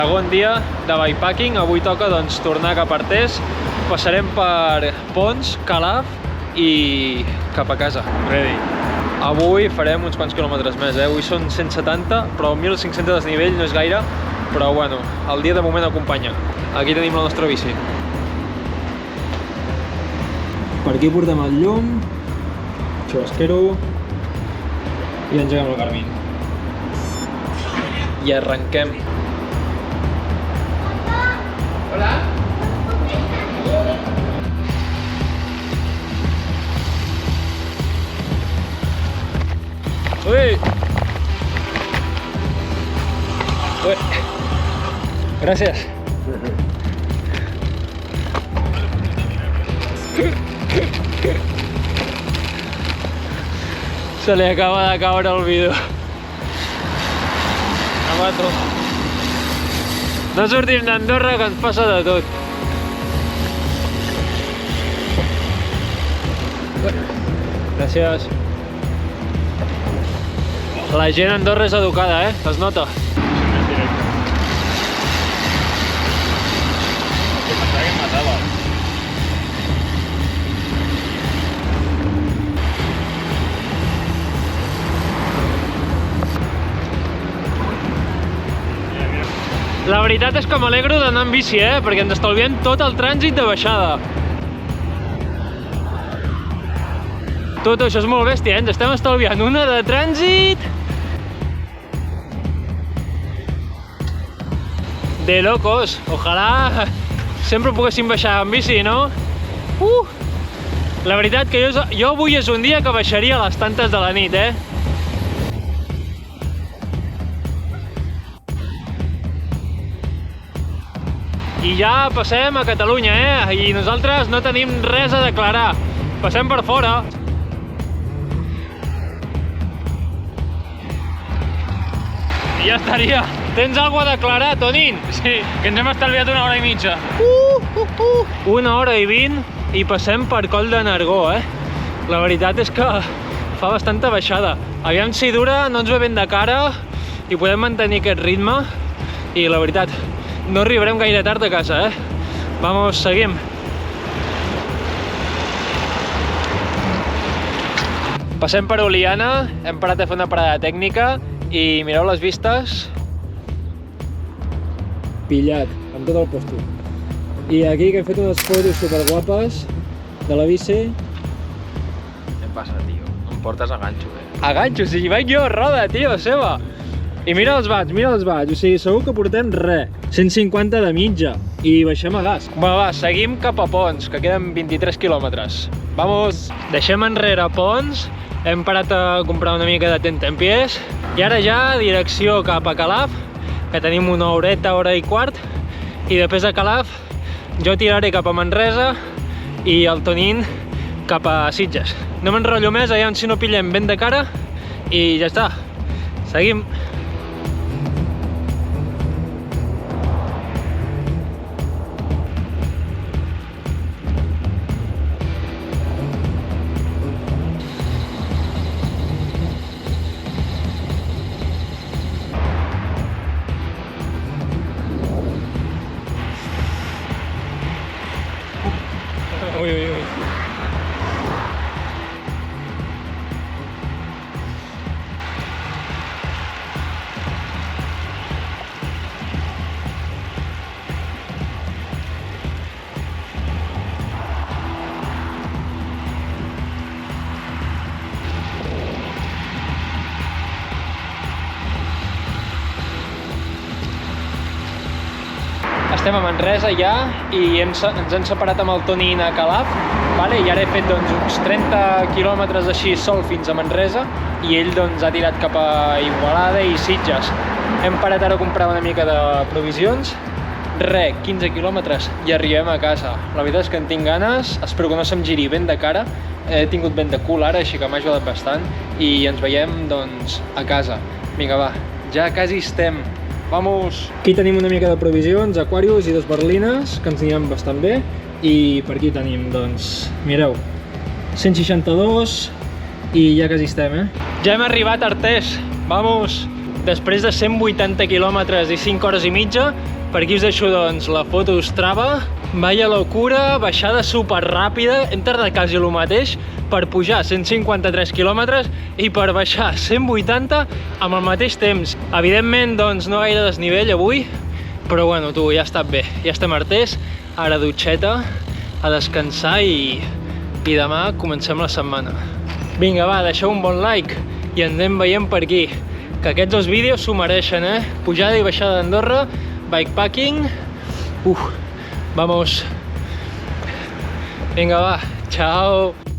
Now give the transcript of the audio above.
Segon dia de bikepacking, avui toca doncs tornar cap a Artés, passarem per Ponts, Calaf i cap a casa. Ready. Avui farem uns quants quilòmetres més, avui són 170, però 1.500 de desnivell no és gaire, però bueno, el dia de moment acompanya. Aquí tenim la nostra bici. Per aquí portem el llum, xubasquero i engeguem el Garmin. I arrenquem. Hola. Ui. Ui. Gràcies. Se li acaba de caure el vídeo. Amato. No sortim d'Andorra que ens passa de tot. Gràcies. La gent a Andorra és educada, es nota. La veritat és que m'alegro d'anar amb bici, perquè ens estalviem tot el trànsit de baixada. Tot això és molt bèstia, ens estem estalviant una de trànsit de locos. Ojalà sempre poguéssim baixar amb bici, no? La veritat que jo avui és un dia que baixaria a les tantes de la nit, I ja passem a Catalunya, I nosaltres no tenim res a declarar. Passem per fora. I ja estaria. Tens alguna a declarar, Tonín? Sí, que ens hem estalviat 1 hora i mitja. 1 hora i 20 i passem per Coll de Nargó, La veritat és que fa bastanta baixada. Aviam si dura, no ens ve ben de cara i podem mantenir aquest ritme. I la veritat, no arribarem gaire tard a casa, Vamos, seguim. Passem per Oliana, hem parat a fer una parada tècnica i mireu les vistes. Pillat, amb tot el posto. I aquí que hem fet unes fotos superguapes de la bici. Què em passa, tio? Em portes a ganxo, A ganxo, si vaig jo a roda, tio, seva. I mira els watts, o sigui, segur que portem res. 150 de mitja i baixem a gas. Bueno, va, seguim cap a Ponts, que queden 23 quilòmetres. Vamos! Deixem enrere Ponts, hem parat a comprar una mica de tentempiés i ara ja direcció cap a Calaf, que tenim una horeta, hora i quart, i després de Calaf jo tiraré cap a Manresa i el Tonín cap a Sitges. No m'enrotllo més, aviam si no pillem ben de cara i ja està. Seguim. Ui, ui, ui. Estem a Manresa ja i ens hem separat amb el Tonín a Calaf, i ara he fet uns 30 quilòmetres així sol fins a Manresa i ell ha tirat cap a Igualada i Sitges. Hem parat ara a comprar una mica de provisions, 15 quilòmetres i arribem a casa. La veritat és que en tinc ganes, espero que no se'm giri ben de cara, he tingut vent de cul ara, així que m'ha ajudat bastant i ens veiem a casa. Vinga, va, ja quasi estem. Vamos! Aquí tenim una mica de provisions, aquarius i 2 berlines, que ens aniran bastant bé. I per aquí tenim, mireu, 162 i ja quasi estem, Ja hem arribat a Artés, vamos! Després de 180 quilòmetres i 5 hores i mitja, Per aquí us deixo doncs la foto Strava. Vaya locura, baixada super ràpida, hem tardat quasi el mateix per pujar 153 quilòmetres i per baixar 180 amb el mateix temps. Evidentment, doncs, no gaire desnivell avui, però bueno, tu, ja ha estat bé, ja estem arters, ara dutxeta, a descansar i demà comencem la setmana. Vinga, va, deixeu un bon like i ens anem veient per aquí, que aquests dos vídeos s'ho mereixen, Pujada i baixada d'Andorra, bikepacking, vamos. Venga, va, chao.